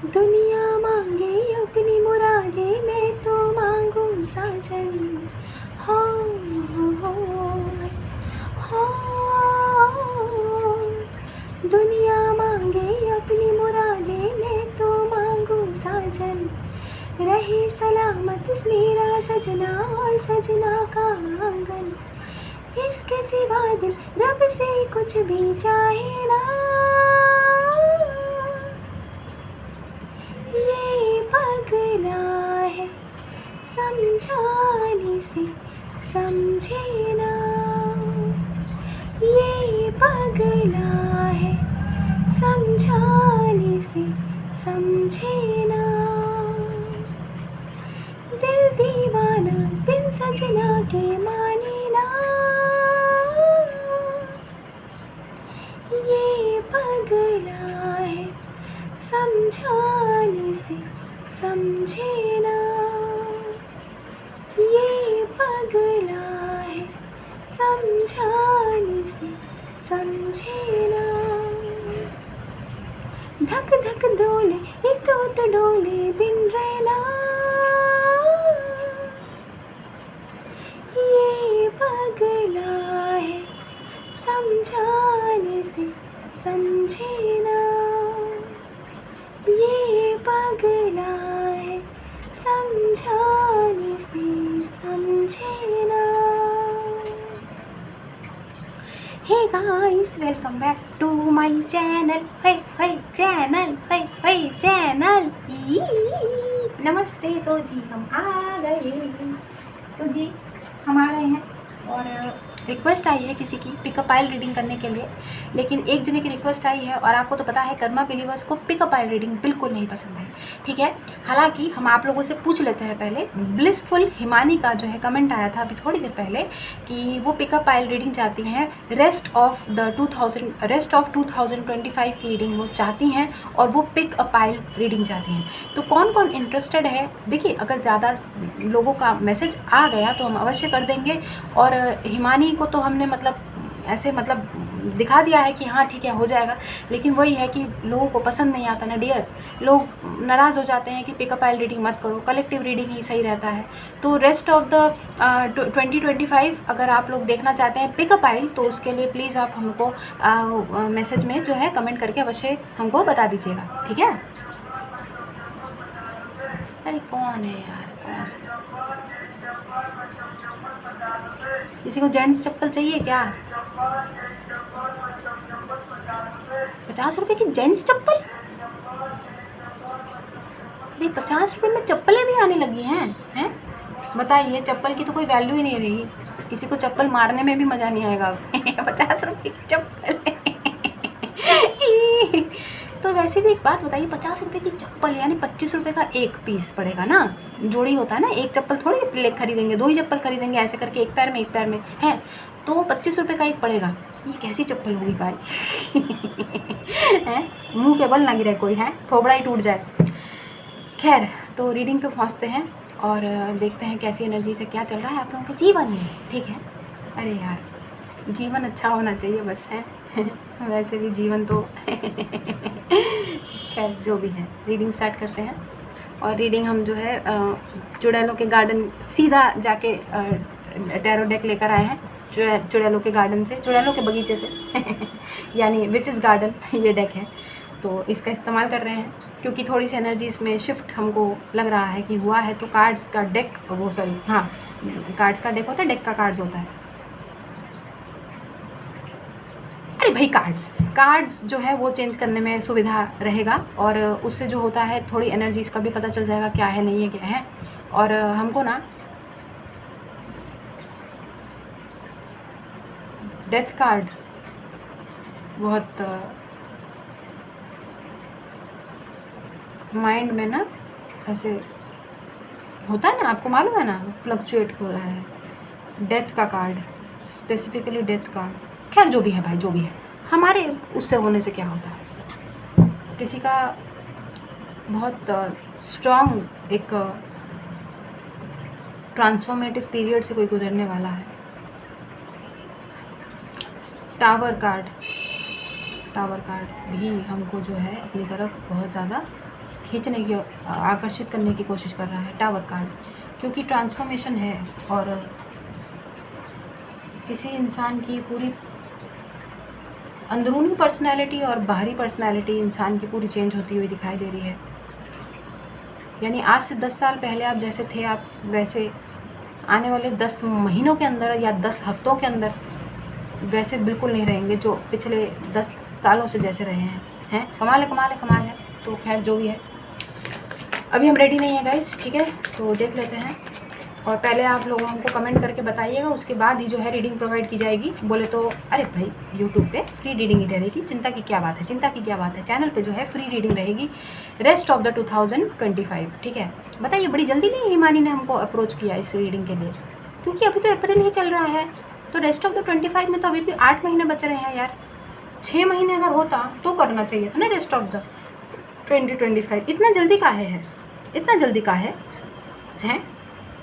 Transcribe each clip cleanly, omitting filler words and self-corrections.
दुनिया मांगे अपनी मुरादे, मैं तो मांगू साजन। हो हो हो, दुनिया मांगे अपनी मुरादे, मैं तो मांगू साजन। रहे सलामत मेरा सजना और सजना का आंगन। इसके सिवा दिल रब से कुछ भी चाहे ना, ये पगला है समझाने से समझे ना, ये पगला है समझाने से समझे ना। दिल दीवाना बिन सजना के माने ना, ये पगला है समझाने से समझे ना, ये पगला है समझाने से समझे ना। धक धक डोले एक तो डोले बिन रहना, ये पगला है समझाने से समझे ना, ये पगला है समझाने से समझे ना। Hey guys, welcome back to my channel. है चैनल। नमस्ते। तो जी हम आ गए, तो जी हम आ गए हैं। और रिक्वेस्ट आई है किसी की पिकअप आइल रीडिंग करने के लिए, लेकिन एक जने की रिक्वेस्ट आई है और आपको तो पता है कर्मा बिलीवर्स को पिकअप आइल रीडिंग बिल्कुल नहीं पसंद है, ठीक है। हालांकि हम आप लोगों से पूछ लेते हैं पहले। ब्लिसफुल हिमानी का जो है कमेंट आया था अभी थोड़ी देर पहले कि वो पिकअप आइल रीडिंग चाहती हैं, रेस्ट ऑफ 2025 की रीडिंग वो चाहती हैं और वो पिकअप आइल रीडिंग चाहती हैं। तो कौन कौन इंटरेस्टेड है, देखिए अगर ज़्यादा लोगों का मैसेज आ गया तो हम अवश्य कर देंगे। और हिमानी को तो हमने ऐसे दिखा दिया है कि हाँ ठीक है हो जाएगा, लेकिन वही है कि लोगों को पसंद नहीं आता ना डियर। लोग नाराज़ हो जाते हैं कि पिकअप आइल रीडिंग मत करो, कलेक्टिव रीडिंग ही सही रहता है। तो रेस्ट ऑफ द 2025 अगर आप लोग देखना चाहते हैं पिकअप आइल, तो उसके लिए प्लीज़ आप हमको मैसेज में जो है कमेंट करके अवश्य हमको बता दीजिएगा, ठीक है। अरे कौन है यार, कौन? किसी को जेंट्स चप्पल चाहिए क्या? 50 रुपए की जेंट्स चप्पल? अरे 50 रुपए में चप्पलें भी आने लगी हैं? बताइए, चप्पल की तो कोई वैल्यू ही नहीं रही। किसी को चप्पल मारने में भी मज़ा नहीं आएगा। 50 रुपए की चप्पल। तो वैसे भी एक बात बताइए, 50 रुपए की चप्पल यानी 25 रुपए का एक पीस पड़ेगा ना, जोड़ी होता है ना, एक चप्पल थोड़ी ले खरीदेंगे, 2 ही चप्पल खरीदेंगे ऐसे करके, एक पैर में है, तो 25 रुपए का एक पड़ेगा। ये कैसी चप्पल होगी भाई? है, मुंह के बल ना गिरे कोई, है थोबड़ा ही टूट जाए। खैर, तो रीडिंग पे पहुँचते हैं और देखते हैं कैसी एनर्जी से क्या चल रहा है आप लोगों के जीवन में, ठीक है। अरे यार, जीवन अच्छा होना चाहिए बस, है। वैसे भी जीवन तो खैर जो भी है, रीडिंग स्टार्ट करते हैं। और रीडिंग हम जो है चुड़ैलों के गार्डन सीधा जाके टैरो डेक लेकर आए हैं, चुड़ैलों के गार्डन से, चुड़ैलों के बगीचे से यानी विचेस गार्डन ये डेक है। तो इसका इस्तेमाल कर रहे हैं क्योंकि थोड़ी सी एनर्जी इसमें शिफ्ट हमको लग रहा है कि हुआ है। तो कार्ड्स का डेक, वो सॉरी हाँ, कार्ड्स का डेक होता है, डेक का कार्ड्स होता है। अरे भाई, कार्ड्स जो है वो चेंज करने में सुविधा रहेगा और उससे जो होता है थोड़ी एनर्जीज का भी पता चल जाएगा क्या है नहीं है क्या है। और हमको ना डेथ कार्ड बहुत माइंड में ना ऐसे होता है ना, आपको मालूम है ना, फ्लक्चुएट हो रहा है। डेथ का कार्ड, स्पेसिफिकली डेथ कार्ड। खैर जो भी है भाई, जो भी है, हमारे उससे होने से क्या होता है। किसी का बहुत स्ट्रॉन्ग एक ट्रांसफॉर्मेटिव पीरियड से कोई गुजरने वाला है। टावर कार्ड भी हमको जो है अपनी तरफ बहुत ज़्यादा खींचने की, आकर्षित करने की कोशिश कर रहा है टावर कार्ड, क्योंकि ट्रांसफॉर्मेशन है और किसी इंसान की पूरी अंदरूनी पर्सनैलिटी और बाहरी पर्सनैलिटी इंसान की पूरी चेंज होती हुई दिखाई दे रही है। यानी आज से 10 साल पहले आप जैसे थे, आप वैसे आने वाले 10 महीनों के अंदर या 10 हफ्तों के अंदर वैसे बिल्कुल नहीं रहेंगे जो पिछले 10 सालों से जैसे रहे हैं। कमाल है, कमाल है, कमाल है। तो खैर जो भी है, अभी हम रेडी नहीं है गाइस, ठीक है, तो देख लेते हैं। और पहले आप लोग हमको कमेंट करके बताइएगा, उसके बाद ही जो है रीडिंग प्रोवाइड की जाएगी। बोले तो अरे भाई यूट्यूब पे फ्री रीडिंग ही रहेगी, चिंता की क्या बात है, चिंता की क्या बात है। चैनल पे जो है फ्री रीडिंग रहेगी रेस्ट ऑफ द 2025, ठीक है। बताइए, बड़ी जल्दी नहीं हिमानी ने हमको अप्रोच किया इस रीडिंग के लिए, क्योंकि अभी तो अप्रैल ही चल रहा है, तो रेस्ट ऑफ द 25 में तो अभी भी 8 महीने बच रहे हैं यार। 6 महीने अगर होता तो करना चाहिए था ना रेस्ट ऑफ द 2025। इतना जल्दी काहे है, इतना जल्दी काहे हैं।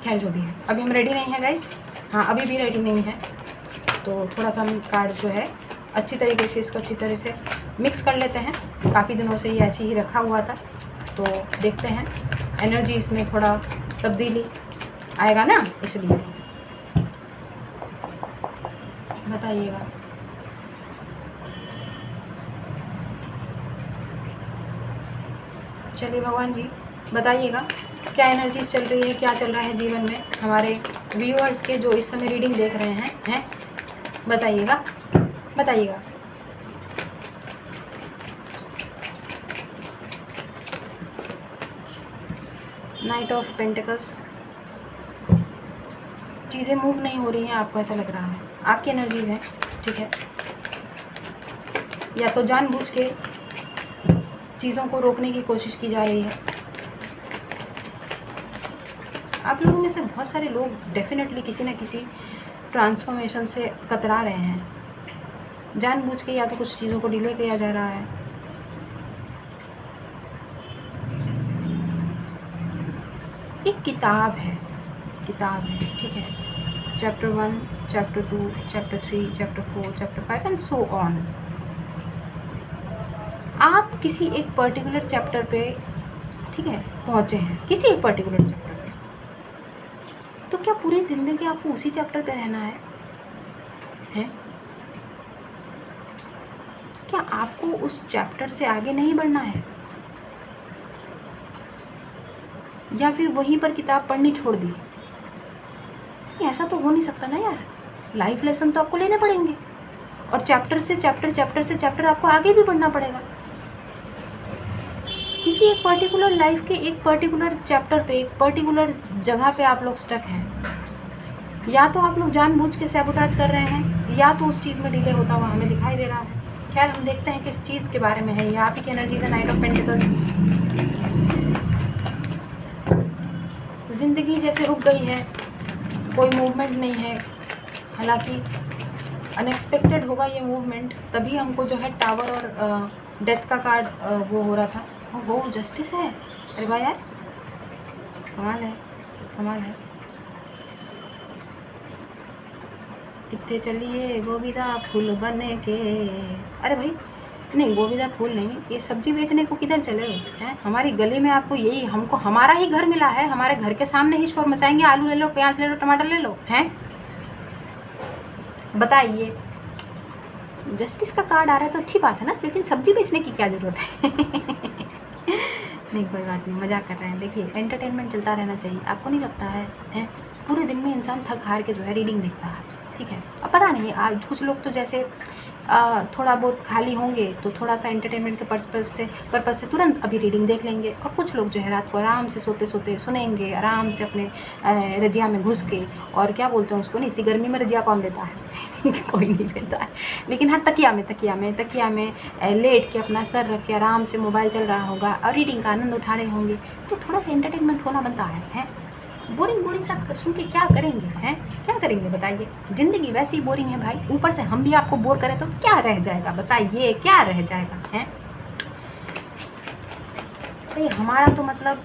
खैर जो भी है, अभी हम रेडी नहीं है गाइस, हाँ अभी भी रेडी नहीं है। तो थोड़ा सा हम कार्ड जो है अच्छी तरीके से इसको अच्छी तरह से मिक्स कर लेते हैं। काफ़ी दिनों से ये ऐसे ही रखा हुआ था, तो देखते हैं एनर्जी इसमें थोड़ा तब्दीली आएगा ना, इसलिए बताइएगा। चलिए भगवान जी बताइएगा क्या एनर्जीज चल रही है, क्या चल रहा है जीवन में हमारे व्यूअर्स के जो इस समय रीडिंग देख रहे हैं बताइएगा, बताइएगा। नाइट ऑफ पेंटिकल्स, चीज़ें मूव नहीं हो रही हैं, आपको ऐसा लग रहा है, आपकी एनर्जीज हैं, ठीक है। या तो जानबूझ के चीज़ों को रोकने की कोशिश की जा रही है। आप लोगों में से बहुत सारे लोग डेफिनेटली किसी न किसी ट्रांसफॉर्मेशन से कतरा रहे हैं जानबूझ के, या तो कुछ चीज़ों को डिले किया जा रहा है। एक किताब है, ठीक है। Chapter 1, chapter 2, chapter 3, chapter 4, chapter 5 and so on. आप किसी एक पर्टिकुलर चैप्टर पे, ठीक है, पहुँचे हैं, किसी एक पर्टिकुलर चैप्टर पे, तो क्या पूरी ज़िंदगी आपको उसी चैप्टर पे रहना है? क्या आपको उस चैप्टर से आगे नहीं बढ़ना है, या फिर वहीं पर किताब पढ़नी छोड़ दी? ऐसा तो हो नहीं सकता ना यार, लाइफ लेसन तो आपको लेने पड़ेंगे, और चैप्टर से चैप्टर आपको आगे भी बढ़ना पड़ेगा। किसी एक पर्टिकुलर लाइफ के एक पर्टिकुलर चैप्टर पे, एक पर्टिकुलर जगह पे आप लोग स्टक हैं। या तो आप लोग जानबूझ के सैबोटाज कर रहे हैं, या तो उस चीज़ में डिले होता हुआ हमें दिखाई दे रहा है। खैर हम देखते हैं किस चीज़ के बारे में है। ये आप ही की एनर्जीज है, नाइट ऑफ पेंटिकल्स। ज़िंदगी जैसे रुक गई है, कोई मूवमेंट नहीं है। हालांकि अनएक्सपेक्टेड होगा ये मूवमेंट, तभी हमको जो है टावर और डेथ का कार्ड वो हो रहा था। वो जस्टिस है, अरे वाह यार, कमाल है, कमाल है। कितने चलिए गोविंदा फूल बने के, अरे भाई नहीं, गोविंदा फूल नहीं, ये सब्जी बेचने को किधर चले हैं? हमारी गली में आपको यही, हमको हमारा ही घर मिला है, हमारे घर के सामने ही शोर मचाएंगे, आलू ले लो, प्याज ले लो, टमाटर ले लो, हैं? बताइए, जस्टिस का कार्ड आ रहा है तो अच्छी बात है ना, लेकिन सब्जी बेचने की क्या ज़रूरत है? नहीं कोई बात नहीं, मजाक कर रहे हैं। देखिए एंटरटेनमेंट चलता रहना चाहिए, आपको नहीं लगता है? पूरे दिन में इंसान थक हार के जो है रीडिंग देखता है, ठीक है। अब पता नहीं आज कुछ लोग तो जैसे थोड़ा बहुत खाली होंगे तो थोड़ा सा एंटरटेनमेंट के पर्पज़ से तुरंत अभी रीडिंग देख लेंगे, और कुछ लोग जो है रात को आराम से सोते सोते सुनेंगे, आराम से अपने रजिया में घुस के, और क्या बोलते हैं उसको, नहीं इतनी गर्मी में रजिया कौन देता है? कोई नहीं देता है, लेकिन हाँ तकिया में लेट के अपना सर रख के आराम से मोबाइल चल रहा होगा और रीडिंग का आनंद उठा रहे होंगे, तो थोड़ा सा एंटरटेनमेंट होना बनता है? बोरिंग सा सुन के क्या करेंगे, हैं? क्या करेंगे बताइए? ज़िंदगी वैसे ही बोरिंग है भाई, ऊपर से हम भी आपको बोर करें तो क्या रह जाएगा बताइए, क्या रह जाएगा, हैं? तो हमारा तो मतलब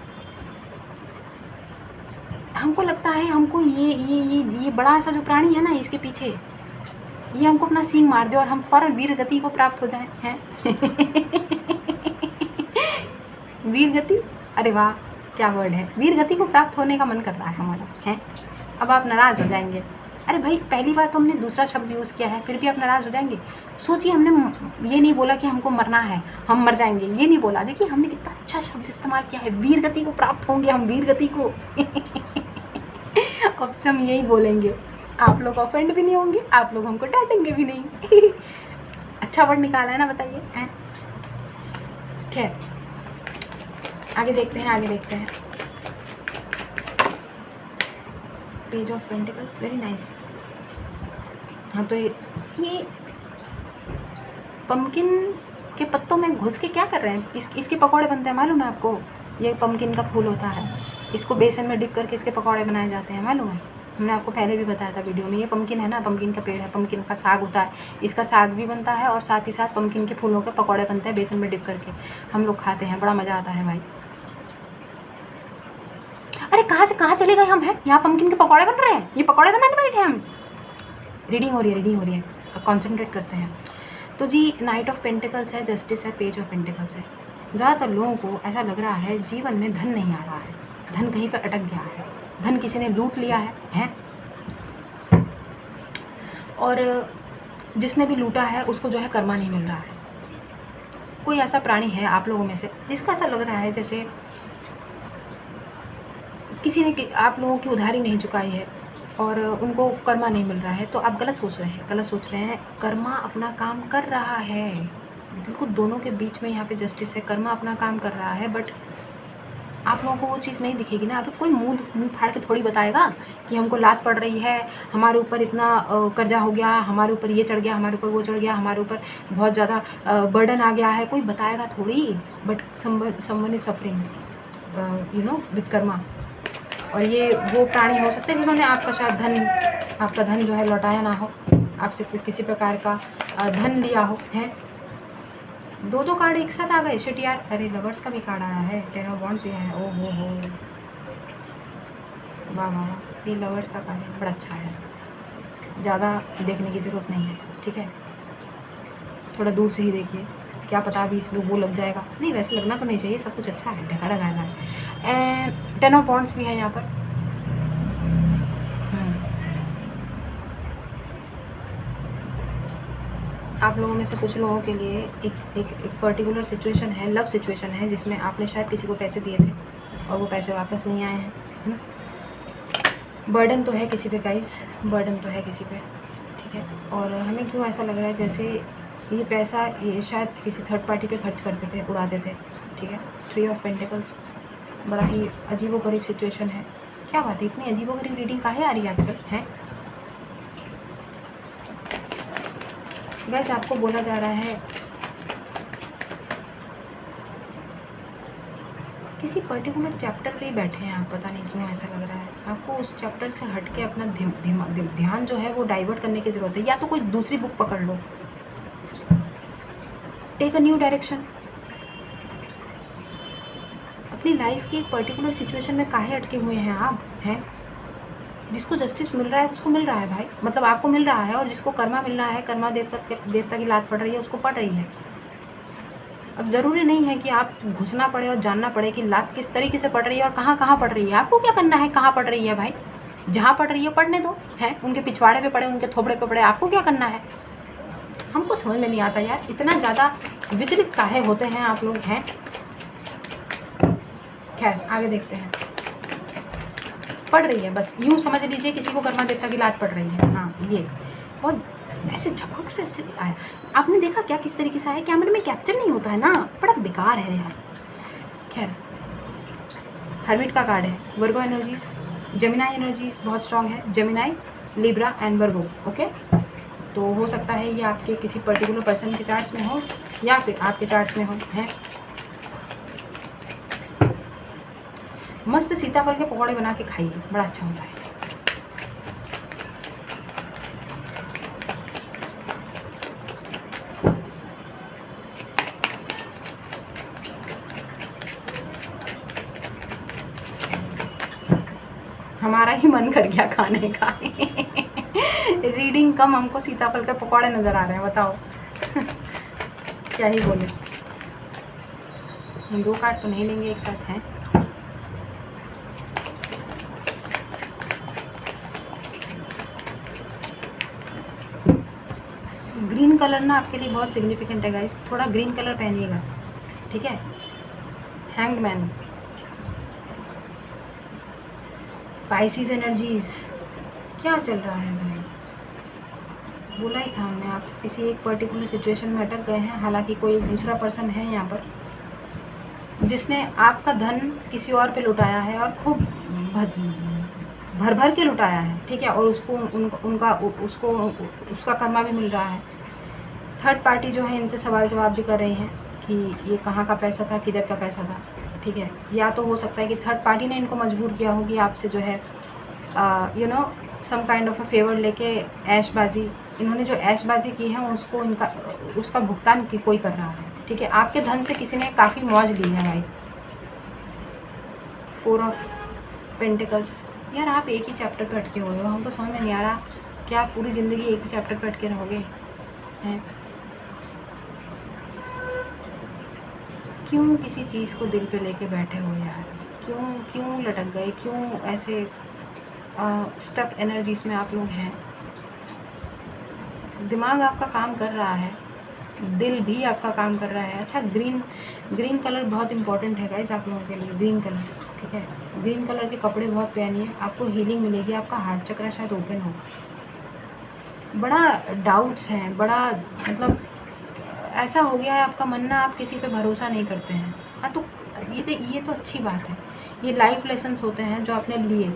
हमको लगता है, हमको ये बड़ा ऐसा जो प्राणी है ना, इसके पीछे ये हमको अपना सींग मार दे और हम फौरन वीर गति को प्राप्त हो जाएं, हैं? वीर गति, अरे वाह क्या वर्ड है, वीर गति को प्राप्त होने का मन कर रहा है हमारा, है। अब आप नाराज़ हो जाएंगे, अरे भाई पहली बार तो हमने दूसरा शब्द यूज़ किया है, फिर भी आप नाराज़ हो जाएंगे। सोचिए, हमने ये नहीं बोला कि हमको मरना है, हम मर जाएंगे, ये नहीं बोला। देखिए हमने कितना अच्छा शब्द इस्तेमाल किया है, वीर गति को प्राप्त होंगे हम, वीर गति को। अब से हम यही बोलेंगे, आप लोग ऑफेंड भी नहीं होंगे, आप लोग हमको डांटेंगे भी नहीं। अच्छा वर्ड निकाला है ना, बताइए, हैं। खैर आगे देखते हैं, आगे देखते हैं। Page of pentacles, very nice. हाँ तो ये पम्पकिन के पत्तों में घुस के क्या कर रहे हैं, इसके पकौड़े बनते हैं, मालूम है आपको। ये पम्पकिन का फूल होता है, इसको बेसन में डिप करके इसके पकौड़े बनाए जाते हैं, मालूम है। हमने आपको पहले भी बताया था वीडियो में। ये पम्पकिन है ना, पम्पकिन का पेड़ है, पम्पकिन का साग होता है, इसका साग भी बनता है और साथ ही साथ पम्पकिन के फूलों के पकौड़े बनते हैं बेसन में डिप करके, हम लोग खाते हैं, बड़ा मज़ा आता है भाई। अरे कहाँ से कहाँ चले गए हम, हैं यहाँ पम्पकिन के पकौड़े बन रहे हैं, ये पकौड़े बनाने बैठे हम। रीडिंग हो रही है, कॉन्सेंट्रेट करते हैं। तो जी नाइट ऑफ पेंटिकल्स है, जस्टिस है, पेज ऑफ पेंटिकल्स है। ज़्यादातर लोगों को ऐसा लग रहा है जीवन में धन नहीं आ रहा है, धन कहीं पर अटक गया है, धन किसी ने लूट लिया है। और जिसने भी लूटा है उसको जो है कर्मा नहीं मिल रहा है। कोई ऐसा प्राणी है आप लोगों में से जिसको ऐसा लग रहा है जैसे किसी ने आप लोगों की उधारी नहीं चुकाई है और उनको कर्मा नहीं मिल रहा है, तो आप गलत सोच रहे हैं। कर्मा अपना काम कर रहा है, बिल्कुल दोनों के बीच में यहाँ पे जस्टिस है। कर्मा अपना काम कर रहा है, बट आप लोगों को वो चीज़ नहीं दिखेगी ना। अभी कोई मुंह फाड़ के थोड़ी बताएगा कि हमको लात पड़ रही है, हमारे ऊपर इतना कर्जा हो गया, हमारे ऊपर ये चढ़ गया, हमारे ऊपर वो चढ़ गया, हमारे ऊपर बहुत ज़्यादा बर्डन आ गया है, कोई बताएगा थोड़ी। But someone is suffering you know with Karma. और ये वो प्राणी हो सकते हैं जिन्होंने आपका शायद आपका धन जो है लौटाया ना हो, आपसे किसी प्रकार का धन लिया हो, हैं। दो कार्ड एक साथ आ गए, शिट यार। अरे लवर्स का भी कार्ड आया है, 10 ऑफ वॉन्ड्स भी आया है, ओ हो वाह वाह वाह, ये लवर्स का कार्ड है, बड़ा अच्छा है। ज़्यादा देखने की ज़रूरत नहीं है, ठीक है, थोड़ा दूर से ही देखिए, क्या पता अभी इसमें वो लग जाएगा। नहीं वैसे लगना तो नहीं चाहिए, सब कुछ अच्छा है, ढका ढका है। 10 ऑफ वॉन्ड्स भी है यहाँ पर। आप लोगों में से कुछ लोगों के लिए एक पर्टिकुलर सिचुएशन है, लव सिचुएशन है, जिसमें आपने शायद किसी को पैसे दिए थे और वो पैसे वापस नहीं आए हैं। बर्डन तो है किसी पे गाइस, बर्डन तो है किसी पे, ठीक है। और हमें क्यों ऐसा लग रहा है जैसे ये पैसा ये शायद किसी थर्ड पार्टी पे खर्च करते थे, उड़ाते थे, ठीक है। 3 ऑफ पेंटिकल्स, बड़ा ही अजीबोगरीब सिचुएशन है। क्या बात है, इतनी अजीबोगरीब रीडिंग काहे आ रही है आजकल, हैं। वैसे आपको बोला जा रहा है किसी पर्टिकुलर चैप्टर पे ही बैठे हैं आप, पता नहीं क्यों ऐसा लग रहा है आपको। उस चैप्टर से हट के अपना ध्यान जो है वो डाइवर्ट करने की ज़रूरत है, या तो कोई दूसरी बुक पकड़ लो, टेक अ न्यू डायरेक्शन। अपनी लाइफ की एक पर्टिकुलर सिचुएशन में काहे अटके हुए हैं आप, हैं। जिसको जस्टिस मिल रहा है उसको मिल रहा है भाई, मतलब आपको मिल रहा है, और जिसको कर्मा मिलना है, कर्मा देवता की लात पड़ रही है, उसको पड़ रही है। अब ज़रूरी नहीं है कि आप घुसना पड़े और जानना पड़े कि लात किस तरीके से पड़ रही है और कहाँ कहाँ पड़ रही है। आपको क्या करना है, कहाँ पड़ रही है भाई, जहाँ पड़ रही है पढ़ने दो, हैं। उनके पिछवाड़े पे पड़े, उनके थोपड़े पे पड़े, आपको क्या करना है। हमको समझ में नहीं आता यार, इतना ज़्यादा विचलित काहे होते हैं आप लोग, हैं। खैर आगे देखते हैं। पड़ रही है, बस यूँ समझ लीजिए किसी को कर्मा देवता की लात पड़ रही है। हाँ ये बहुत ऐसे झपक से ऐसे आया। आपने देखा क्या किस तरीके से आया, कैमरे में कैप्चर नहीं होता है ना, बड़ा बेकार है यार। खैर हर्मिट का कार्ड है, वर्गो एनर्जीज, जेमिनाई एनर्जीज बहुत स्ट्रांग है, Gemini, Libra and Virgo, okay. तो हो सकता है ये आपके किसी पर्टिकुलर पर्सन के चार्ट्स में हो या फिर आपके चार्ट्स में हो, हैं। मस्त सीताफल के पकौड़े बना के खाइए, बड़ा अच्छा होता है। हमारा ही मन कर गया खाने का। रीडिंग कम, हमको सीताफल के पकौड़े नज़र आ रहे हैं, बताओ। क्या ही बोले। 2 कार्ड तो नहीं लेंगे, एक साथ हैं। ग्रीन कलर ना आपके लिए बहुत सिग्निफिकेंट है गाइस, थोड़ा ग्रीन कलर पहनिएगा, ठीक है। हैंग्ड मैन, पाइसिस एनर्जीज, क्या चल रहा है भाई? बोला ही था हमने, आप किसी एक पर्टिकुलर सिचुएशन में अटक गए हैं। हालांकि कोई दूसरा पर्सन है यहाँ पर जिसने आपका धन किसी और पे लुटाया है और खूब भर भर के लुटाया है, ठीक है। और उसको उसका कर्मा भी मिल रहा है। थर्ड पार्टी जो है इनसे सवाल जवाब भी कर रही हैं कि ये कहाँ का पैसा था, किधर का पैसा था, ठीक है। या तो हो सकता है कि थर्ड पार्टी ने इनको मजबूर किया हो कि आपसे जो है some kind of a favour लेके ऐशबाजी, इन्होंने जो ऐशबाजी की है उसका भुगतान कोई कर रहा है, ठीक है। आपके धन से किसी ने काफ़ी मौज ली है भाई। 4 ऑफ पेंटिकल्स, यार आप एक ही चैप्टर पे अटके हुए हो, हमको समझ में नहीं आ रहा क्या आप पूरी ज़िंदगी एक ही चैप्टर पे अटके रहोगे हैं? क्यों किसी चीज़ को दिल पे लेके बैठे हो यार? क्यों लटक गए? क्यों ऐसे स्टक एनर्जीज में आप लोग हैं? दिमाग आपका काम कर रहा है, दिल भी आपका काम कर रहा है। अच्छा, ग्रीन कलर बहुत इंपॉर्टेंट है गाइस आप लोगों के लिए, ग्रीन कलर, ठीक है। ग्रीन कलर के कपड़े बहुत पहनिए, आपको हीलिंग मिलेगी, आपका हार्ट चक्र शायद ओपन हो। बड़ा डाउट्स हैं, बड़ा मतलब ऐसा हो गया है आपका मन ना, आप किसी पे भरोसा नहीं करते हैं। हाँ, तो ये तो अच्छी बात है, ये लाइफ लेसन्स होते हैं जो आपने लिए,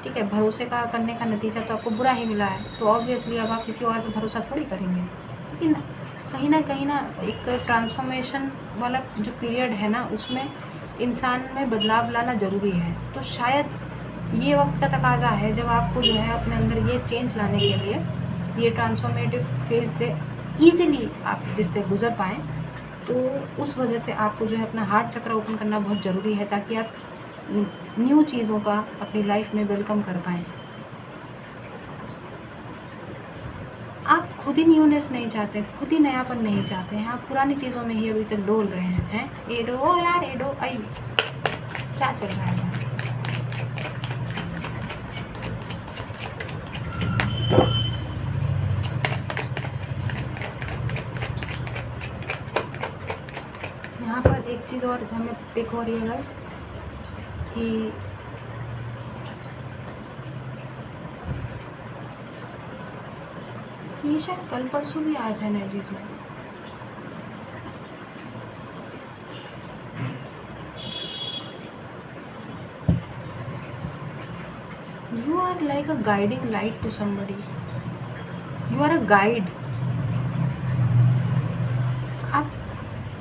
ठीक है। भरोसे का करने का नतीजा तो आपको बुरा ही मिला है, तो ऑब्वियसली अब आप किसी और पे भरोसा थोड़ी करेंगे। लेकिन कहीं ना एक ट्रांसफॉर्मेशन वाला जो पीरियड है ना, उसमें इंसान में बदलाव लाना ज़रूरी है। तो शायद ये वक्त का तकाजा है जब आपको जो है अपने अंदर ये चेंज लाने के लिए, ये ट्रांसफॉर्मेटिव फेज से ईज़िली आप जिससे गुज़र पाएँ, तो उस वजह से आपको जो है अपना हार्ट चक्र ओपन करना बहुत ज़रूरी है, ताकि आप न्यू चीज़ों का अपनी लाइफ में वेलकम कर पाएँ। आप खुद ही न्यूनेस नहीं चाहते, खुद ही नयापन नहीं चाहते हैं, आप पुरानी चीज़ों में ही अभी तक डोल रहे हैं। एडो यार एडो, आई क्या चल रहा है? यहाँ पर एक चीज़ और हमें पिक हो रही है गाइस कि ये शायद कल परसों भी आया था एनर्जीज में। You are like a guiding light to somebody. You are a guide.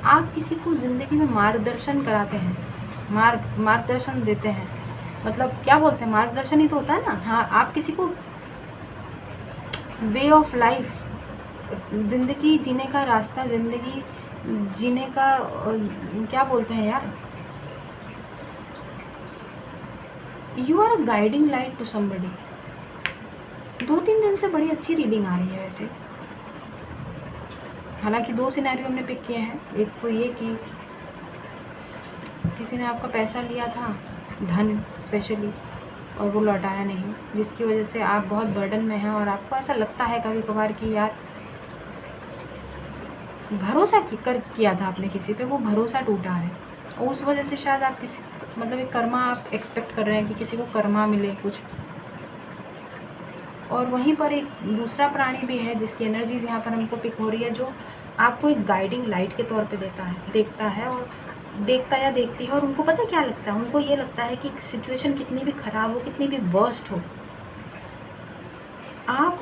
आप किसी को ज़िंदगी में मार्गदर्शन कराते हैं, मार्गदर्शन देते हैं। मतलब क्या बोलते हैं, मार्गदर्शन ही तो होता है ना। हाँ, आप किसी को वे ऑफ लाइफ, ज़िंदगी जीने का रास्ता, ज़िंदगी जीने का क्या बोलते हैं यार, you are a guiding light to somebody. 2-3 दिन से बड़ी अच्छी रीडिंग आ रही है वैसे। हालांकि 2 सिनेरियो हमने पिक किए हैं। एक तो ये कि किसी ने आपका पैसा लिया था, धन स्पेशली, और वो लौटाया नहीं, जिसकी वजह से आप बहुत बर्डन में हैं और आपको ऐसा लगता है कभी कभार कि यार भरोसा किया था आपने किसी पे, वो भरोसा टूटा है, और उस वजह से शायद आप किसी मतलब एक कर्मा आप एक्सपेक्ट कर रहे हैं कि किसी को कर्मा मिले कुछ। और वहीं पर एक दूसरा प्राणी भी है जिसकी एनर्जीज यहाँ पर हमको पिक हो रही है, जो आपको एक गाइडिंग लाइट के तौर पे देखता है और देखता या देखती है। और उनको पता क्या लगता है, उनको ये लगता है कि सिचुएशन कितनी भी ख़राब हो, कितनी भी वर्स्ट हो, आप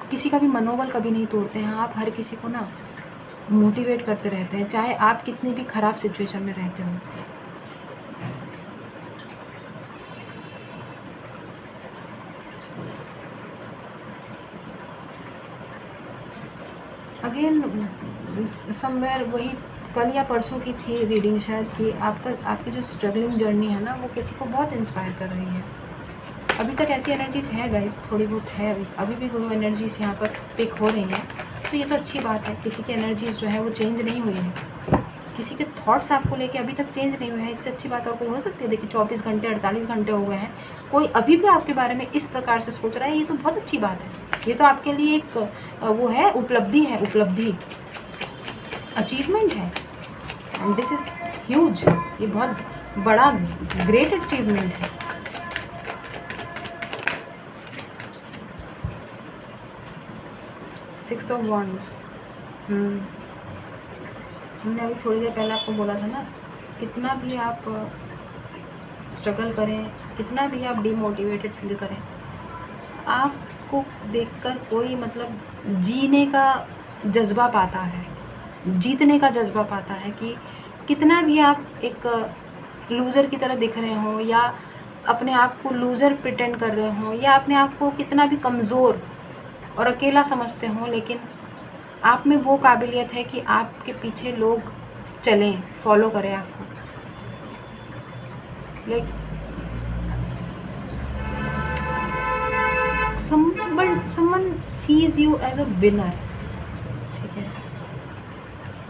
किसी का भी मनोबल कभी नहीं तोड़ते हैं। आप हर किसी को ना मोटिवेट करते रहते हैं, चाहे आप कितनी भी ख़राब सिचुएशन में रहते हो। अगेन समवेयर वही कल या परसों की थी रीडिंग शायद, कि आपकी जो स्ट्रगलिंग जर्नी है ना, वो किसी को बहुत इंस्पायर कर रही है। अभी तक ऐसी एनर्जीज़ है गाइस, थोड़ी बहुत है, अभी भी वो एनर्जीज़ यहाँ पर पिक हो रही हैं। तो ये तो अच्छी बात है, किसी की एनर्जीज़ जो है वो चेंज नहीं हुई है। किसी के थॉट्स आपको लेके अभी तक चेंज नहीं हुए हैं, इससे अच्छी बात और कोई हो सकती है? देखिए 24 घंटे 48 घंटे हो गए हैं, कोई अभी भी आपके बारे में इस प्रकार से सोच रहा है, ये तो बहुत अच्छी बात है। ये तो आपके लिए एक वो है, उपलब्धि है, उपलब्धि, अचीवमेंट है, एंड दिस इज़ ह्यूज। ये बहुत बड़ा ग्रेट अचीवमेंट है। सिक्स ऑफ वॉन्ड्स, हमने अभी थोड़ी देर पहले आपको बोला था ना, कितना भी आप स्ट्रगल करें, कितना भी आप डिमोटिवेटेड फील करें, आपको देखकर कोई मतलब जीने का जज्बा पाता है, जीतने का जज्बा पाता है। कि कितना भी आप एक लूज़र की तरह दिख रहे हो, या अपने आप को लूज़र प्रिटेंड कर रहे हो, या अपने आप को कितना भी कमज़ोर और अकेला समझते हो, लेकिन आप में वो काबिलियत है कि आपके पीछे लोग चलें, फॉलो करें आपको। Like someone sees you as a winner, ठीक है?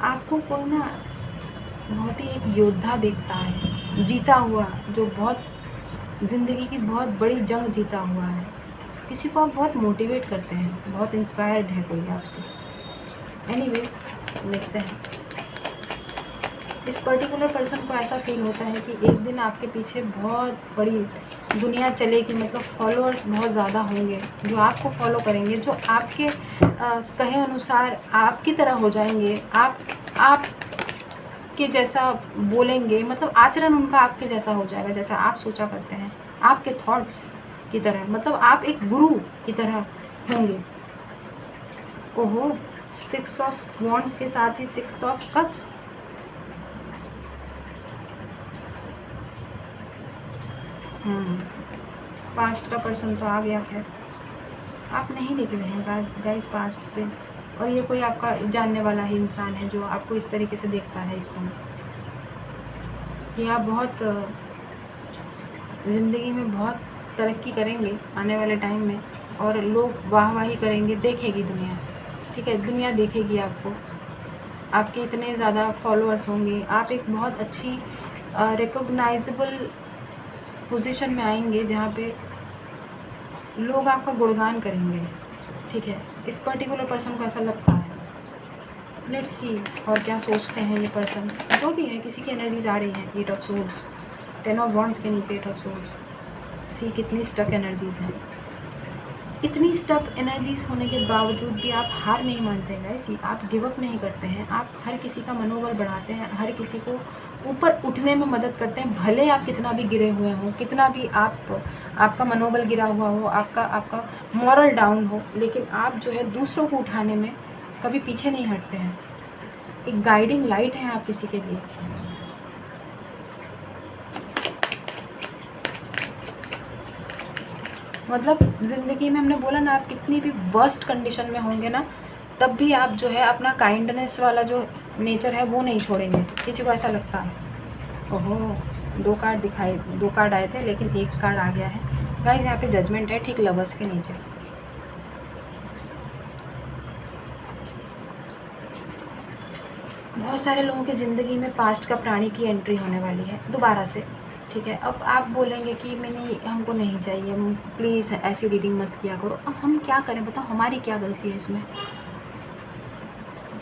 आपको कोई ना बहुत ही एक योद्धा देखता है, जीता हुआ, जो बहुत ज़िंदगी की बहुत बड़ी जंग जीता हुआ है। किसी को आप बहुत मोटिवेट करते हैं, बहुत इंस्पायर्ड है कोई आपसे। एनीवेज, देखते हैं। इस पर्टिकुलर पर्सन को ऐसा फील होता है कि एक दिन आपके पीछे बहुत बड़ी दुनिया चलेगी, मतलब फॉलोअर्स बहुत ज़्यादा होंगे जो आपको फॉलो करेंगे, जो आपके कहे अनुसार आपकी तरह हो जाएंगे, आप के जैसा बोलेंगे, मतलब आचरण उनका आपके जैसा हो जाएगा, जैसा आप सोचा करते हैं, आपके थॉट्स की तरह, मतलब आप एक गुरु की तरह होंगे। ओहो, 6 ऑफ वॉन्ड्स के साथ ही 6 ऑफ कप्स, पास्ट का पर्सन तो आ गया। खैर, आप नहीं निकले हैं गाइस पास्ट से, और ये कोई आपका जानने वाला ही इंसान है जो आपको इस तरीके से देखता है इस समय, कि आप बहुत ज़िंदगी में बहुत तरक्की करेंगे आने वाले टाइम में, और लोग वाहवाही करेंगे, देखेगी दुनिया, ठीक है? दुनिया देखेगी आपको, आपके इतने ज़्यादा फॉलोअर्स होंगे, आप एक बहुत अच्छी रिकॉग्नाइजेबल पोजीशन में आएंगे जहाँ पे लोग आपका गुणगान करेंगे, ठीक है? इस पर्टिकुलर पर्सन को ऐसा लगता है। लेट्स सी और क्या सोचते हैं ये पर्सन, जो भी है। किसी की एनर्जीज आ रही हैं, 8 ऑफ सोर्ड्स, 10 ऑफ वॉन्ड्स के नीचे 8 ऑफ सोर्ड्स। सी कितनी स्टक एनर्जीज हैं। इतनी स्टक एनर्जीज होने के बावजूद भी आप हार नहीं मानते हैं गाइस, आप गिव अप नहीं करते हैं, आप हर किसी का मनोबल बढ़ाते हैं, हर किसी को ऊपर उठने में मदद करते हैं, भले आप कितना भी गिरे हुए हों, कितना भी आपका मनोबल गिरा हुआ हो, आपका मॉरल डाउन हो, लेकिन आप जो है दूसरों को उठाने में कभी पीछे नहीं हटते हैं। एक गाइडिंग लाइट है आप किसी के लिए। मतलब ज़िंदगी में हमने बोला ना, आप कितनी भी वर्स्ट कंडीशन में होंगे ना, तब भी आप जो है अपना काइंडनेस वाला जो नेचर है वो नहीं छोड़ेंगे। किसी को ऐसा लगता है। ओहो, 2 कार्ड आए थे, लेकिन 1 कार्ड आ गया है गाइस। यहाँ पे जजमेंट है, ठीक लवर्स के नीचे। बहुत सारे लोगों की ज़िंदगी में पास्ट का प्राणी की एंट्री होने वाली है दोबारा से, ठीक है? अब आप बोलेंगे कि मैंने हमको नहीं चाहिए, प्लीज़ ऐसी रीडिंग मत किया करो। अब हम क्या करें बताओ, हमारी क्या गलती है इसमें?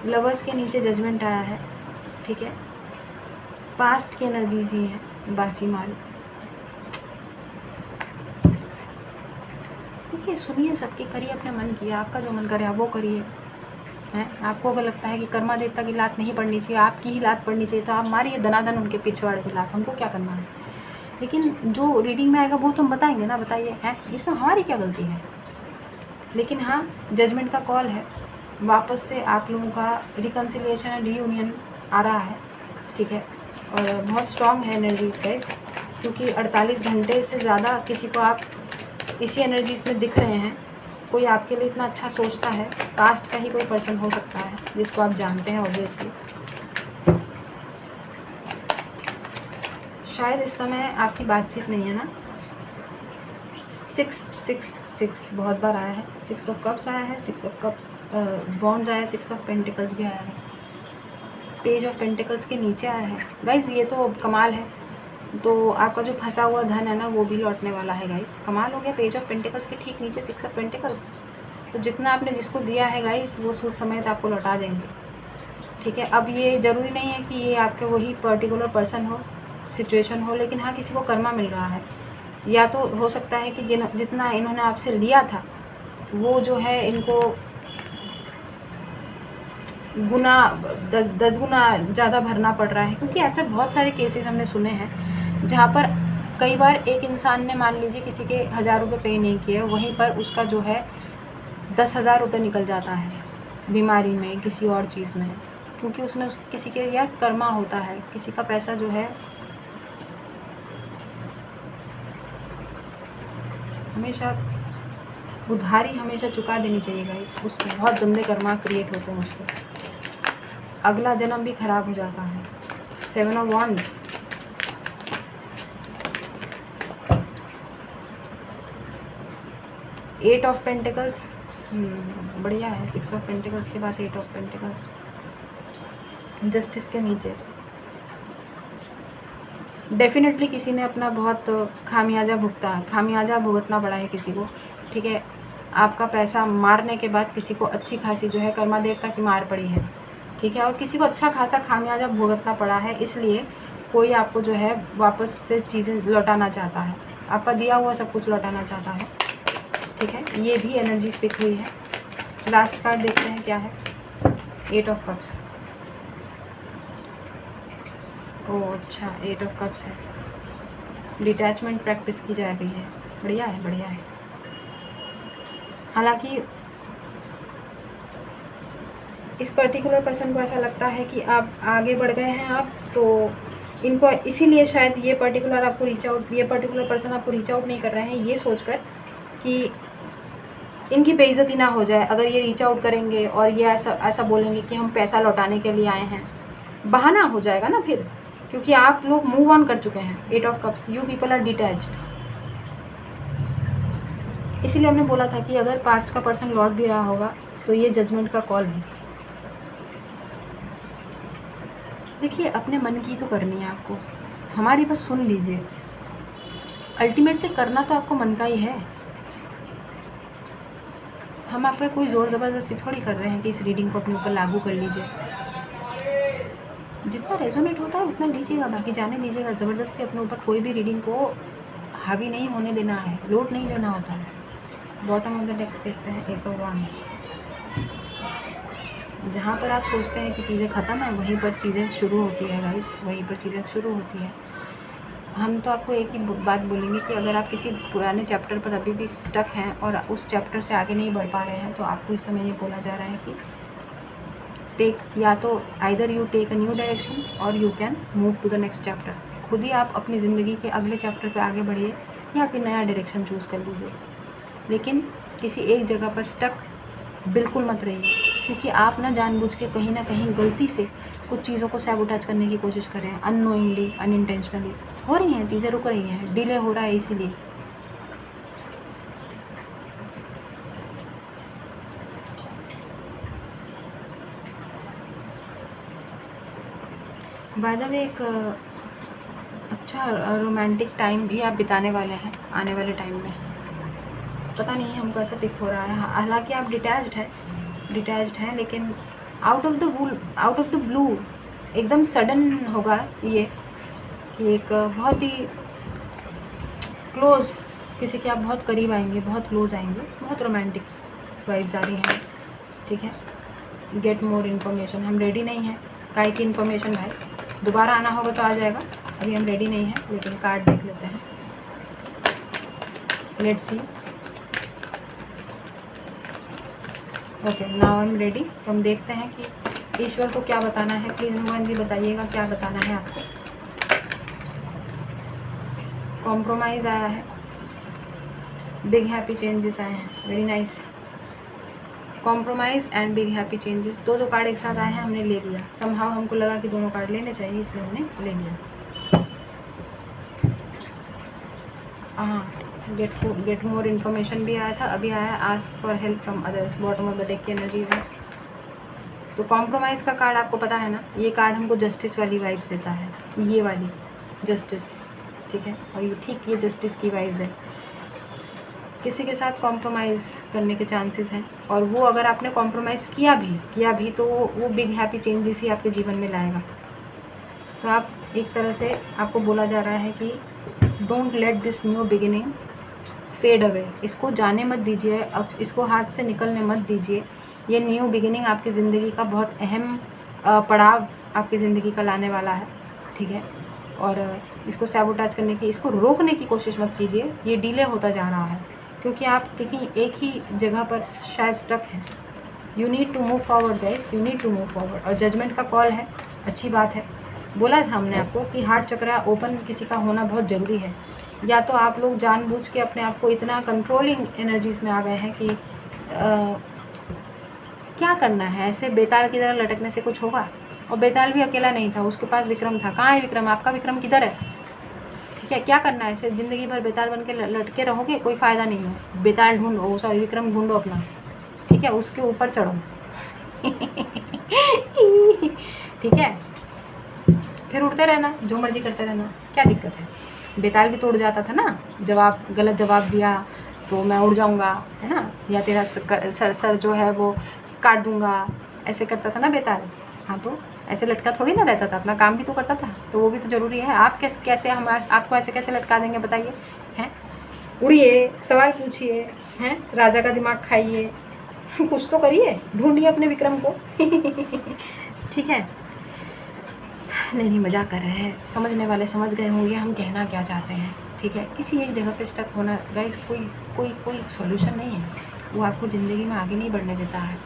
लवर्स के नीचे जजमेंट आया है, ठीक है? पास्ट की एनर्जीज ही हैं, बासी माल। देखिए, सुनिए सबकी, करिए अपने मन की, आपका जो मन करे आप वो करिए। हैं, आपको अगर लगता है कि कर्मा देवता की लात नहीं पड़नी चाहिए, आपकी ही लात पड़नी चाहिए, तो आप मारिए दनादन उनके पिछवाड़े की लात, हमको क्या करना है? लेकिन जो रीडिंग में आएगा वो तो हम बताएंगे ना, बताइए हैं, इसमें हमारी क्या गलती है? लेकिन हाँ, जजमेंट का कॉल है, वापस से आप लोगों का रिकन्सिलिएशन एंड रीयूनियन आ रहा है, ठीक है? और बहुत स्ट्रॉन्ग है एनर्जीज गाइस, क्योंकि 48 घंटे से ज़्यादा किसी को आप इसी एनर्जीज में दिख रहे हैं। कोई आपके लिए इतना अच्छा सोचता है, कास्ट का ही कोई पर्सन हो सकता है जिसको आप जानते हैं ऑब्वियसली। शायद इस समय आपकी बातचीत नहीं है ना। 666 बहुत बार आया है, 6 ऑफ कप्स आया है, 6 ऑफ कप्स बॉन्ड्स आया है, 6 ऑफ पेंटिकल्स भी आया है। पेज ऑफ पेंटिकल्स के नीचे आया है गाइस, ये तो कमाल है। तो आपका जो फंसा हुआ धन है ना वो भी लौटने वाला है गाइस, कमाल हो गया। पेज ऑफ पेंटिकल्स के ठीक नीचे 6 ऑफ पेंटिकल्स। तो जितना आपने जिसको दिया है गाइस वो सूद समेत आपको लौटा देंगे, ठीक है। अब ये ज़रूरी नहीं है कि ये आपके वही पर्टिकुलर पर्सन हो, सिचुएशन हो, लेकिन हाँ किसी को कर्मा मिल रहा है, या तो हो सकता है कि जितना इन्होंने आपसे लिया था वो जो है इनको गुना 10 गुना ज़्यादा भरना पड़ रहा है। क्योंकि ऐसे बहुत सारे केसेस हमने सुने हैं जहाँ पर कई बार एक इंसान ने मान लीजिए किसी के 1000 रुपये पे नहीं किए, वहीं पर उसका जो है 10,000 रुपये निकल जाता है बीमारी में, किसी और चीज़ में, क्योंकि उसने किसी के या कर्मा होता है, किसी का पैसा जो है हमेशा उधारी हमेशा चुका देनी चाहिए गाइस। उसमें बहुत गंदे कर्मा क्रिएट होते हैं उससे, अगला जन्म भी खराब हो जाता है। 7 of wands, eight of pentacles, बढ़िया है। 6 ऑफ पेंटिकल्स के बाद 8 ऑफ पेंटिकल्स, जस्टिस के नीचे। डेफिनेटली किसी ने अपना बहुत खामियाजा भुगतना पड़ा है किसी को, ठीक है। आपका पैसा मारने के बाद किसी को अच्छी खासी जो है कर्मा देवता की मार पड़ी है, ठीक है, और किसी को अच्छा खासा खामियाजा भुगतना पड़ा है, इसलिए कोई आपको जो है वापस से चीज़ें लौटाना चाहता है, आपका दिया हुआ सब कुछ लौटाना चाहता है, ठीक है। ये भी एनर्जी स्पिक हुई है। लास्ट कार्ड देखते हैं क्या है। 8 ऑफ कप्स, ओह अच्छा 8 ऑफ कप्स है। डिटैचमेंट प्रैक्टिस की जा रही है, बढ़िया है, बढ़िया है। हालांकि इस पर्टिकुलर पर्सन को ऐसा लगता है कि आप आगे बढ़ गए हैं आप, तो इनको इसीलिए शायद ये पर्टिकुलर पर्सन आपको रीच आउट नहीं कर रहे हैं, ये सोचकर कि इनकी बेइज्जती ना हो जाए अगर ये रीच आउट करेंगे और ये ऐसा बोलेंगे कि हम पैसा लौटाने के लिए आए हैं, बहाना हो जाएगा ना फिर, क्योंकि आप लोग मूव ऑन कर चुके हैं। 8 of cups, you people are detached. इसीलिए हमने बोला था कि अगर पास्ट का पर्सन लौट भी रहा होगा तो ये जजमेंट का कॉल है। देखिए अपने मन की तो करनी है आपको, हमारी बस सुन लीजिए। अल्टीमेटली करना तो आपको मन का ही है, हम आपका कोई ज़ोर ज़बरदस्ती थोड़ी कर रहे हैं कि इस रीडिंग को अपने ऊपर लागू कर लीजिए। जितना रेजोनेट होता है उतना लीजिएगा, बाकी जाने दीजिएगा। ज़बरदस्ती अपने ऊपर कोई भी रीडिंग को हावी नहीं होने देना है, लोड नहीं लेना होता है। बॉटम ऑफ द डेक देखते हैं, एस ऑफ वांड्स। जहाँ पर आप सोचते हैं कि चीज़ें ख़त्म है वहीं पर चीज़ें शुरू होती है गाइस, वहीं पर चीज़ें शुरू होती है। हम तो आपको एक ही बात बोलेंगे कि अगर आप किसी पुराने चैप्टर पर अभी भी स्टक हैं और उस चैप्टर से आगे नहीं बढ़ पा रहे हैं, तो आपको इस समय ये बोला जा रहा है कि या तो either you take a new direction और you can move to the next chapter. खुद ही आप अपनी ज़िंदगी के अगले चैप्टर पे आगे बढ़िए या फिर नया डायरेक्शन चूज़ कर लीजिए, लेकिन किसी एक जगह पर स्टक बिल्कुल मत रहिए, क्योंकि आप ना जानबूझ के कहीं ना कहीं गलती से कुछ चीज़ों को सैबोटेज करने की कोशिश कर रहे हैं। अननोइंगली, अनइंटेंशनली हो रही हैं चीज़ें, रुक रही हैं, डिले हो रहा है इसीलिए। बाय द वे एक अच्छा रोमांटिक टाइम भी आप बिताने वाले हैं आने वाले टाइम में, पता नहीं हमको ऐसा पिक हो रहा है। हालांकि आप डिटैच्ड हैं, लेकिन आउट ऑफ द ब्लू एकदम सडन होगा ये कि एक बहुत ही क्लोज किसी के आप बहुत करीब आएंगे, बहुत क्लोज आएंगे, बहुत रोमांटिक वाइब्स आ रही हैं, ठीक है। गेट मोर इन्फॉर्मेशन, हम रेडी नहीं हैं। काय की इन्फॉर्मेशन भाई, दोबारा आना होगा तो आ जाएगा, अभी हम रेडी नहीं हैं, लेकिन कार्ड देख लेते हैं। Let's see. Okay, now I am ready. तो हम देखते हैं कि ईश्वर को क्या बताना है। प्लीज़ भगवान जी बताइएगा क्या बताना है आपको। कॉम्प्रोमाइज़ आया है, बिग हैप्पी चेंजेस आए हैं, very nice. Compromise and big happy changes, दो कार्ड एक साथ आए हैं, हमने ले लिया। समहाउ हमको लगा कि दोनों कार्ड लेने चाहिए, इसलिए हमने ले लिया। हाँ, गेट मोर इन्फॉर्मेशन भी आया था, अभी आया ask for help from others. Bottom of the deck की एनर्जीज है। तो कॉम्प्रोमाइज़ का कार्ड आपको पता है ना, ये कार्ड हमको जस्टिस वाली वाइब्स देता है, ये वाली जस्टिस, ठीक है। और ये ठीक ये जस्टिस की वाइब्स है। किसी के साथ कॉम्प्रोमाइज़ करने के चांसेस हैं, और वो अगर आपने कॉम्प्रोमाइज़ किया भी तो वो बिग हैप्पी चेंजेस ही आपके जीवन में लाएगा। तो आप एक तरह से आपको बोला जा रहा है कि don't let this new beginning fade away, इसको जाने मत दीजिए, अब इसको हाथ से निकलने मत दीजिए। ये न्यू बिगिनिंग आपकी ज़िंदगी का बहुत अहम पड़ाव आपकी ज़िंदगी का लाने वाला है, ठीक है। और इसको सैबोटाज करने की, इसको रोकने की कोशिश मत कीजिए, ये डिले होता जा रहा है क्योंकि आप कहीं एक ही जगह पर शायद स्टक हैं। You need to move forward guys, you need to move forward. और जजमेंट का कॉल है, अच्छी बात है। बोला था हमने आपको कि हार्ट चक्रा ओपन किसी का होना बहुत ज़रूरी है। या तो आप लोग जानबूझ के अपने आप को इतना कंट्रोलिंग एनर्जीज़ में आ गए हैं कि क्या करना है, ऐसे बेताल की तरह लटकने से कुछ होगा। और बेताल भी अकेला नहीं था, उसके पास विक्रम था। कहाँ है विक्रम? आपका विक्रम किधर है? ठीक है, क्या करना है? ऐसे ज़िंदगी भर बेताल बन के लटके रहोगे, कोई फ़ायदा नहीं है। बेताल ढूंढो, सॉरी विक्रम ढूंढो अपना, ठीक है, उसके ऊपर चढ़ो। ठीक है, फिर उड़ते रहना, जो मर्जी करते रहना, क्या दिक्कत है? बेताल भी तो उड़ जाता था ना, जवाब गलत जवाब दिया तो मैं उड़ जाऊंगा, है ना, या तेरा सर जो है वो काट दूंगा, ऐसे करता था ना बेताल। हाँ, तो ऐसे लटका थोड़ी ना रहता था, अपना काम भी तो करता था, तो वो भी तो ज़रूरी है। आप कैसे हम आपको ऐसे कैसे लटका देंगे बताइए? हैं, उड़िए, सवाल पूछिए, हैं, राजा का दिमाग खाइए, कुछ तो करिए, ढूंढिए अपने विक्रम को। ठीक है, नहीं मजाक कर रहे हैं, समझने वाले समझ गए होंगे हम कहना क्या चाहते हैं, ठीक है। किसी एक जगह पे स्टक होना गाइस कोई सॉल्यूशन नहीं है, वो आपको ज़िंदगी में आगे नहीं बढ़ने देता है।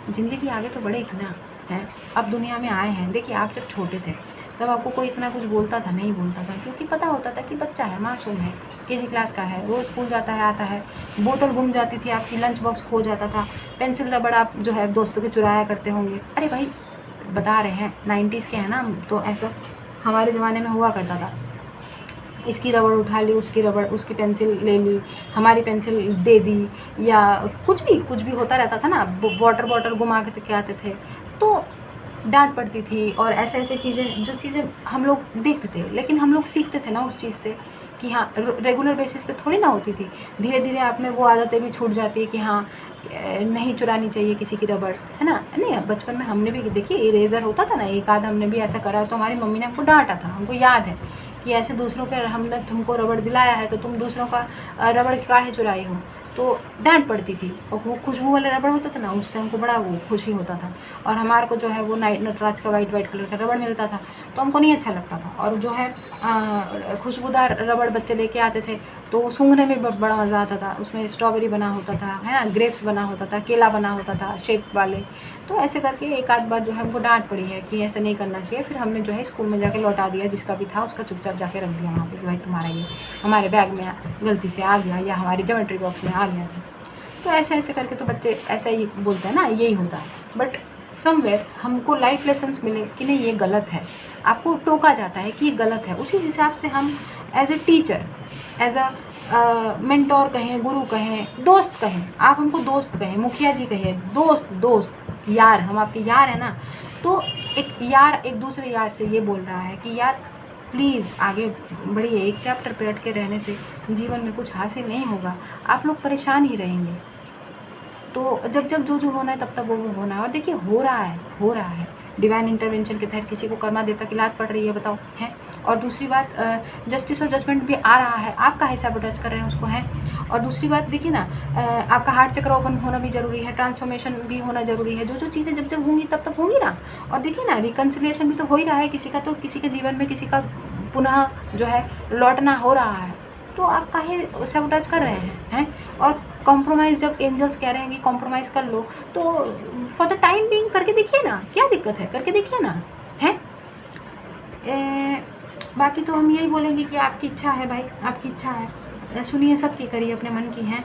ज़िंदगी आगे तो बढ़ेगी ना, है। अब दुनिया में आए हैं, देखिए आप जब छोटे थे तब आपको कोई इतना कुछ बोलता था नहीं, बोलता था क्योंकि पता होता था कि बच्चा है, मासूम है, केजी क्लास का है, रोज़ स्कूल जाता है आता है। बोतल गुम जाती थी आपकी, लंच बॉक्स खो जाता था, पेंसिल रबड़ आप जो है दोस्तों के चुराया करते होंगे। अरे भाई बता रहे हैं 90s के हैं ना, तो ऐसा हमारे ज़माने में हुआ करता था। इसकी रबड़ उठा ली, उसकी रबड़, उसकी पेंसिल ले ली, हमारी पेंसिल दे दी, या कुछ भी होता रहता था ना। वाटर बॉटल घुमा के आते थे तो डांट पड़ती थी, और ऐसे चीज़ें, जो चीज़ें हम लोग देखते थे, लेकिन हम लोग सीखते थे ना उस चीज़ से कि हाँ रेगुलर बेसिस पे थोड़ी ना होती थी। धीरे धीरे आप में वो आदतें भी छूट जाती है कि हाँ नहीं चुरानी चाहिए किसी की रबड़, है ना। नहीं, बचपन में हमने भी देखिए इरेज़र होता था ना, एक आध हमने भी ऐसा करा, तो हमारी मम्मी ने हमको डांटा था, हमको याद है कि ऐसे दूसरों के, हमने तुमको रबड़ दिलाया है तो तुम दूसरों का रबड़ काहे चुराई हो, तो डांट पड़ती थी। और वो खुशबू वाला रबड़ होता था ना, उससे हमको बड़ा वो खुशी होता था। और हमारे को जो है वो नटराज का वाइट कलर का रबड़ मिलता था तो हमको नहीं अच्छा लगता था। और जो है खुशबूदार रबड़ बच्चे लेके आते थे तो सूंघने में बड़ा मज़ा आता था। उसमें स्ट्रॉबेरी बना होता था, है ना, ग्रेप्स बना होता था, केला बना होता था शेप वाले। तो ऐसे करके एक आध बार जो है हमको डांट पड़ी है कि ऐसा नहीं करना चाहिए। फिर हमने जो है स्कूल में जाके लौटा दिया, जिसका भी था उसका चुपचाप जाके रख दिया वहाँ पे कि भाई तुम्हारा ये हमारे बैग में गलती से आ गया या हमारी ज्योमेट्री बॉक्स में आ गया था। तो ऐसे करके तो बच्चे ऐसा ही बोलते हैं ना, यही होता है। बट समवेयर हमको लाइफ लेसन्स मिले कि नहीं ये गलत है, आपको टोका जाता है कि ये गलत है। उसी हिसाब से हम as a teacher, as a mentor कहें, गुरु कहें, दोस्त कहें, आप हमको दोस्त कहें, मुखिया जी कहें, दोस्त यार, हम आपके यार हैं ना। तो एक यार एक दूसरे यार से ये बोल रहा है कि यार प्लीज़ आगे बढ़िए, एक चैप्टर पे अटके रहने से जीवन में कुछ हासिल नहीं होगा, आप लोग परेशान ही रहेंगे। तो जब जो होना है तब वो होना है। और देखिए हो रहा है डिवाइन इंटरवेंशन के तहत किसी को कर्मा देवता की लात पड़ रही है, बताओ, है। और दूसरी बात जस्टिस और जजमेंट भी आ रहा है, आपका हिस्सा टच कर रहे हैं उसको, है। और दूसरी बात देखिए ना, आपका हार्ट चक्र ओपन होना भी ज़रूरी है, ट्रांसफॉर्मेशन भी होना ज़रूरी है। जो चीज़ें जब होंगी तब होंगी ना। और देखिए ना, रिकन्सिलिएशन भी तो हो ही रहा है किसी का, तो किसी के जीवन में किसी का पुनः जो है लौटना हो रहा है। तो आप काहे सबटच कर रहे हैं? और कॉम्प्रोमाइज़ जब एंजल्स कह रहे हैं कि कॉम्प्रोमाइज़ कर लो, तो फॉर द टाइम बीइंग करके देखिए ना, क्या दिक्कत है, करके देखिए ना, है। बाकी तो हम यही बोलेंगे कि आपकी इच्छा है भाई, आपकी इच्छा है, सुनिए सबकी, करिए अपने मन की, हैं।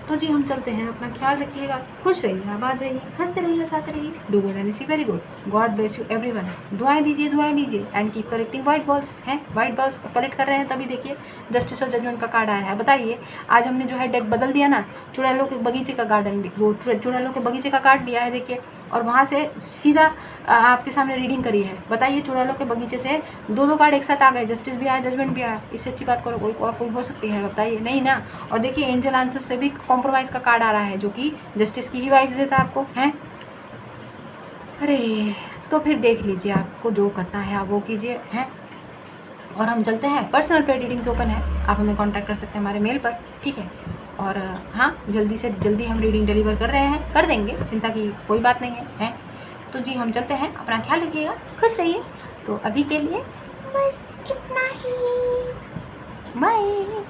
तो जी हम चलते हैं, अपना ख्याल रखिएगा, खुश रहिए, आबाद रहिए, हंसते रहिए, साथ रहिए, do good and see very good, God bless you everyone. दुआएं दीजिए and keep correcting white balls, हैं, वाइट बॉल्स कलेक्ट कर रहे हैं तभी देखिए जस्टिस और जजमेंट का कार्ड आया है। बताइए, आज हमने जो है डेक बदल दिया ना, चुड़ैलों के बगीचे का गार्डन, वो चुड़ैलों के बगीचे का कार्ड लिया है देखिए, और वहाँ से सीधा आपके सामने रीडिंग करी है। बताइए, चुड़ैलों के बगीचे से 2-2 कार्ड एक साथ आ गए, जस्टिस भी आया, जजमेंट भी आया। इससे अच्छी बात करो कोई और कोई हो सकती है? बताइए, नहीं ना। और देखिए एंजल आंसर से भी कॉम्प्रोमाइज़ का कार्ड आ रहा है, जो कि जस्टिस की ही वाइब्स देता है आपको, हैं? अरे तो फिर देख लीजिए, आपको जो करना है आप वो कीजिए, हैं? और हम चलते हैं, पर्सनल पे रीडिंग्स ओपन है, आप हमें कांटेक्ट कर सकते हैं हमारे मेल पर, ठीक है? और हाँ, जल्दी से जल्दी हम रीडिंग डिलीवर कर रहे हैं, कर देंगे, चिंता की कोई बात नहीं है, हैं? तो जी हम चलते हैं, अपना ख्याल रखिएगा, खुश रहिए। तो अभी के लिए बस इतना ही, बाय।